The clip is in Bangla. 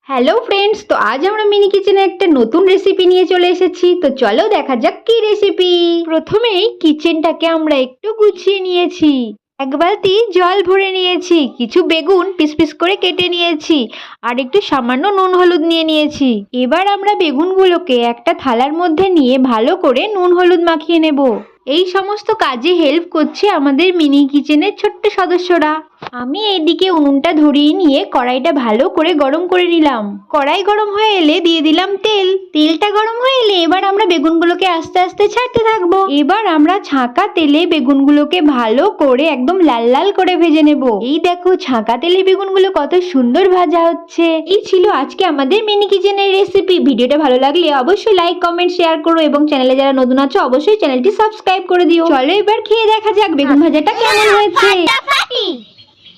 হ্যালো ফ্রেন্ডস, তো আজ আমরা মিনি কিচেনে একটা নতুন রেসিপি নিয়ে চলে এসেছি। তো চলো দেখা যাক কি রেসিপি। প্রথমেই কিচেনটাকে আমরা একটু গুছিয়ে নিয়েছি। এক বালতি জল ভরে নিয়েছি, কিছু বেগুন পিস পিস করে কেটে নিয়েছি, আর একটু সামান্য নুন হলুদ নিয়ে নিয়েছি। এবার আমরা বেগুনগুলোকে একটা থালার মধ্যে নিয়ে ভালো করে নুন হলুদ মাখিয়ে নেব। এই সমস্ত কাজে হেল্প করছে আমাদের মিনি কিচেনের ছোট্ট সদস্যরা। আমি এদিকে উনুনটা ধরিয়ে নিয়ে কড়াইটা ভালো করে গরম করে নিলাম। কড়াই গরম হয়ে এলে দিয়ে দিলাম তেল। তেলটা গরম হয়ে এলে এবার আমরা বেগুনগুলোকে আস্তে আস্তে ছাড়তে থাকবো। এবার আমরা ছাঁকা তেলে বেগুনগুলোকে ভালো করে একদম লাল লাল করে ভেজে নেব। এই দেখো ছাঁকা তেলে বেগুনগুলো কত সুন্দর ভাজা হচ্ছে। এই ছিল আজকে আমাদের মিনি কিচেনের রেসিপি। ভিডিওটা ভালো লাগলে অবশ্যই লাইক কমেন্ট শেয়ার করো, এবং চ্যানেলে যারা নতুন আছো অবশ্যই চ্যানেলটি সাবস্ক্রাইব করে দিও। চলো এবার খেয়ে দেখা যাক বেগুন ভাজাটা কেমন হয়েছে।